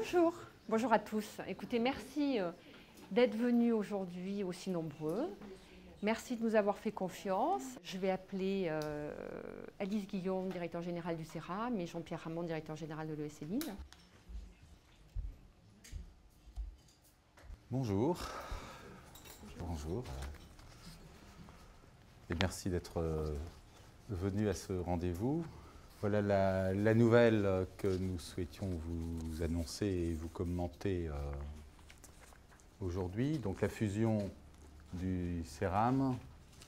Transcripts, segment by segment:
Bonjour, bonjour à tous. Écoutez, merci d'être venus aujourd'hui aussi nombreux. Merci de nous avoir fait confiance. Je vais appeler Alice Guillaume, directeur général du CERAM, et Jean-Pierre Ramon, directeur général de l'ESLIL. Bonjour. Bonjour. Et merci d'être venu à ce rendez-vous. Voilà la nouvelle que nous souhaitions vous annoncer et vous commenter aujourd'hui. Donc la fusion du CERAM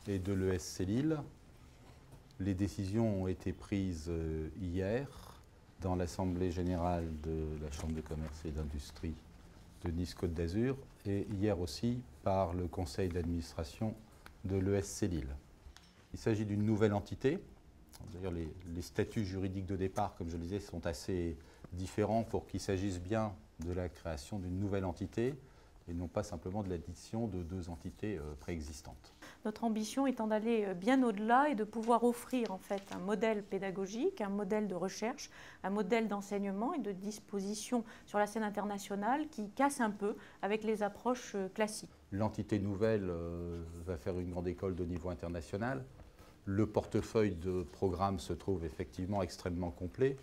et de l'ESLIL. Les décisions ont été prises hier dans l'Assemblée générale de la Chambre de commerce et d'industrie de Nice-Côte d'Azur et hier aussi par le conseil d'administration de l'ESLIL. Il s'agit d'une nouvelle entité. D'ailleurs, les statuts juridiques de départ, comme je le disais, sont assez différents pour qu'il s'agisse bien de la création d'une nouvelle entité et non pas simplement de l'addition de deux entités préexistantes. Notre ambition étant d'aller bien au-delà et de pouvoir offrir en fait un modèle pédagogique, un modèle de recherche, un modèle d'enseignement et de disposition sur la scène internationale qui casse un peu avec les approches classiques. L'entité nouvelle va faire une grande école de niveau international. Le portefeuille de programme se trouve effectivement extrêmement complet,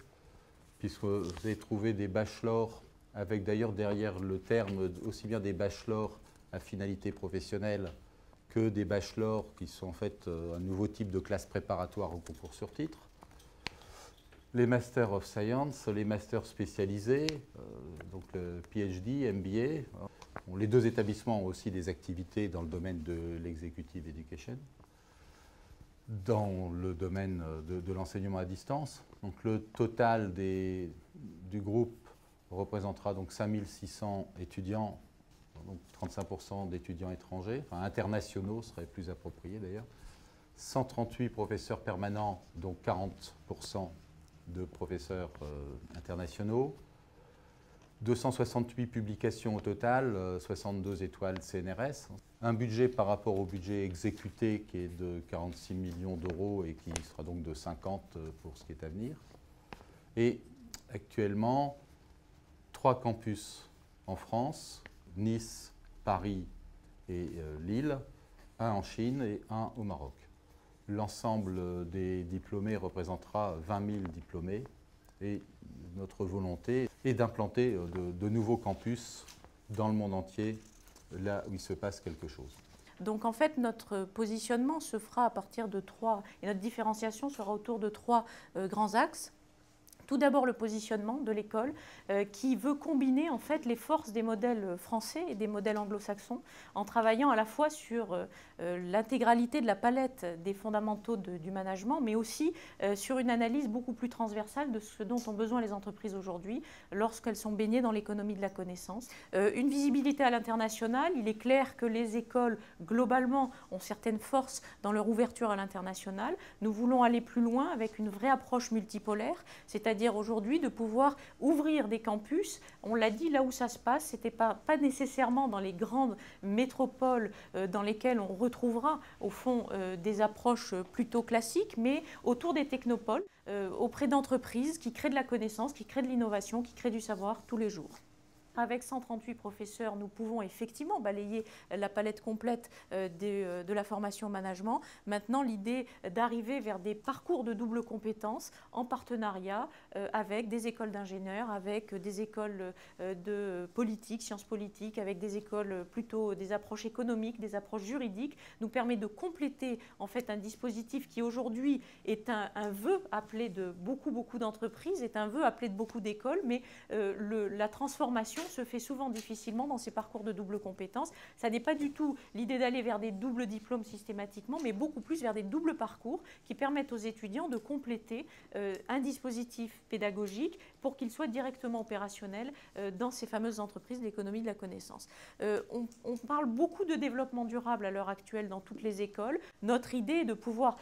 puisque vous avez trouvé des bachelors, avec d'ailleurs derrière le terme aussi bien des bachelors à finalité professionnelle que des bachelors qui sont en fait un nouveau type de classe préparatoire au concours sur titre. Les Masters of Science, les masters spécialisés, donc le PhD, MBA. Les deux établissements ont aussi des activités dans le domaine de l'executive education, dans le domaine de l'enseignement à distance. Donc le total du groupe représentera donc 5600 étudiants, donc 35% d'étudiants étrangers, enfin internationaux serait plus approprié d'ailleurs, 138 professeurs permanents, donc 40% de professeurs internationaux, 268 publications au total, 62 étoiles CNRS, un budget par rapport au budget exécuté qui est de 46 millions d'euros et qui sera donc de 50 pour ce qui est à venir. Et actuellement, 3 campus en France, Nice, Paris et Lille, un en Chine et un au Maroc. L'ensemble des diplômés représentera 20 000 diplômés et notre volonté est d'implanter de nouveaux campus dans le monde entier, là où il se passe quelque chose. Donc en fait, notre positionnement se fera à partir de 3, et notre différenciation sera autour de 3 grands axes. Tout d'abord, le positionnement de l'école qui veut combiner en fait les forces des modèles français et des modèles anglo-saxons en travaillant à la fois sur l'intégralité de la palette des fondamentaux du management, mais aussi sur une analyse beaucoup plus transversale de ce dont ont besoin les entreprises aujourd'hui lorsqu'elles sont baignées dans l'économie de la connaissance. Une visibilité à l'international, il est clair que les écoles globalement ont certaines forces dans leur ouverture à l'international. Nous voulons aller plus loin avec une vraie approche multipolaire, c'est-à-dire aujourd'hui de pouvoir ouvrir des campus, on l'a dit, là où ça se passe, ce n'était pas nécessairement dans les grandes métropoles dans lesquelles on retrouvera au fond des approches plutôt classiques, mais autour des technopoles, auprès d'entreprises qui créent de la connaissance, qui créent de l'innovation, qui créent du savoir tous les jours. Avec 138 professeurs, nous pouvons effectivement balayer la palette complète de la formation au management. Maintenant, l'idée d'arriver vers des parcours de double compétence en partenariat avec des écoles d'ingénieurs, avec des écoles de politique, sciences politiques, avec des écoles plutôt des approches économiques, des approches juridiques, nous permet de compléter en fait un dispositif qui aujourd'hui est un vœu appelé de beaucoup d'entreprises, est un vœu appelé de beaucoup d'écoles, mais la transformation se fait souvent difficilement dans ces parcours de double compétence. Ça n'est pas du tout l'idée d'aller vers des doubles diplômes systématiquement, mais beaucoup plus vers des doubles parcours qui permettent aux étudiants de compléter un dispositif pédagogique pour qu'il soit directement opérationnel dans ces fameuses entreprises de l'économie de la connaissance. On parle beaucoup de développement durable à l'heure actuelle dans toutes les écoles. Notre idée est de pouvoir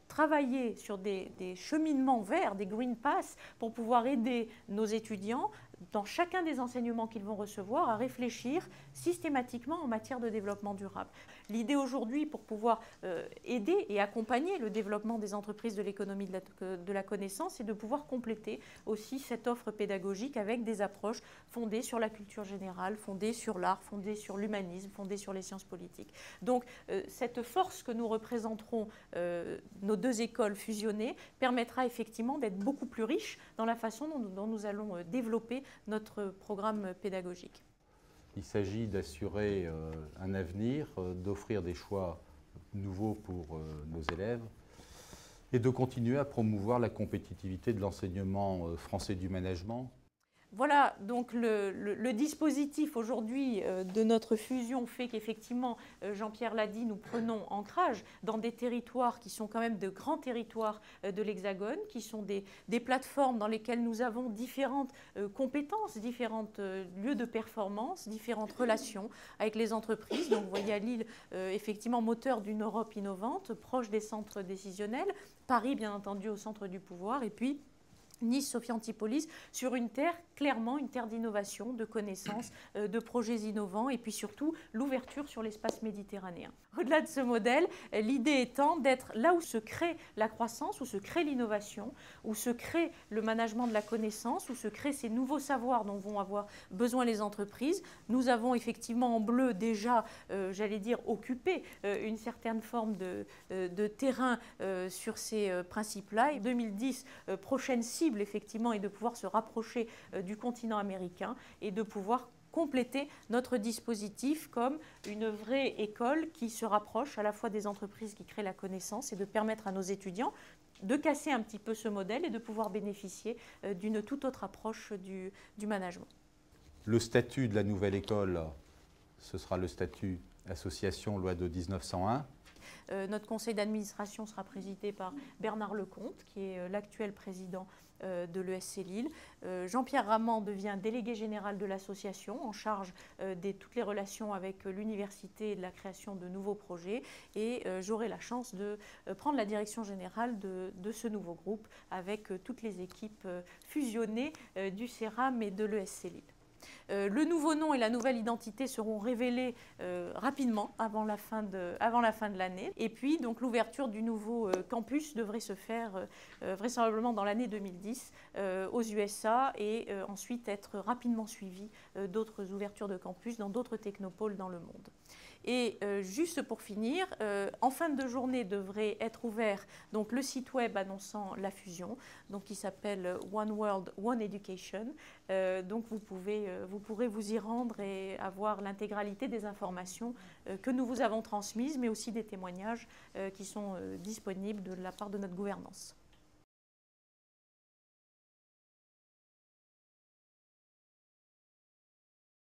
travailler sur des cheminements verts, des green paths, pour pouvoir aider nos étudiants dans chacun des enseignements qu'ils vont recevoir, à réfléchir systématiquement en matière de développement durable. L'idée aujourd'hui, pour pouvoir aider et accompagner le développement des entreprises de l'économie de la connaissance, c'est de pouvoir compléter aussi cette offre pédagogique avec des approches fondées sur la culture générale, fondées sur l'art, fondées sur l'humanisme, fondées sur les sciences politiques. Donc cette force que nous représenterons, nos deux écoles fusionnées, permettra effectivement d'être beaucoup plus riche dans la façon dont nous allons développer notre programme pédagogique. Il s'agit d'assurer un avenir, d'offrir des choix nouveaux pour nos élèves et de continuer à promouvoir la compétitivité de l'enseignement français du management. Voilà, donc le dispositif aujourd'hui de notre fusion fait qu'effectivement, Jean-Pierre l'a dit, nous prenons ancrage dans des territoires qui sont quand même de grands territoires de l'Hexagone, qui sont des plateformes dans lesquelles nous avons différentes compétences, différents lieux de performance, différentes relations avec les entreprises. Donc vous voyez à Lille, effectivement, moteur d'une Europe innovante, proche des centres décisionnels, Paris bien entendu au centre du pouvoir, et puis Nice, Sophia Antipolis, sur une terre, clairement une terre d'innovation, de connaissances, de projets innovants et puis surtout l'ouverture sur l'espace méditerranéen. Au-delà de ce modèle, l'idée étant d'être là où se crée la croissance, où se crée l'innovation, où se crée le management de la connaissance, où se créent ces nouveaux savoirs dont vont avoir besoin les entreprises. Nous avons effectivement en bleu déjà, j'allais dire, occupé une certaine forme de terrain sur ces principes-là. Et 2010, prochaine cible effectivement, est de pouvoir se rapprocher du continent américain et de pouvoir compléter notre dispositif comme une vraie école qui se rapproche à la fois des entreprises qui créent la connaissance et de permettre à nos étudiants de casser un petit peu ce modèle et de pouvoir bénéficier d'une toute autre approche du management. Le statut de la nouvelle école, ce sera le statut association loi de 1901. Notre conseil d'administration sera présidé par Bernard Lecomte, qui est l'actuel président de l'ESC Lille. Jean-Pierre Ramand devient délégué général de l'association, en charge de toutes les relations avec l'université et de la création de nouveaux projets. Et j'aurai la chance de prendre la direction générale de ce nouveau groupe avec toutes les équipes fusionnées du CERAM et de l'ESC Lille. Le nouveau nom et la nouvelle identité seront révélés rapidement avant la fin de l'année. Et puis, donc, l'ouverture du nouveau campus devrait se faire vraisemblablement dans l'année 2010 aux USA et ensuite être rapidement suivie d'autres ouvertures de campus dans d'autres technopoles dans le monde. Et juste pour finir, en fin de journée devrait être ouvert donc, le site web annonçant la fusion, donc, qui s'appelle One World, One Education. Donc vous pourrez vous y rendre et avoir l'intégralité des informations que nous vous avons transmises, mais aussi des témoignages qui sont disponibles de la part de notre gouvernance.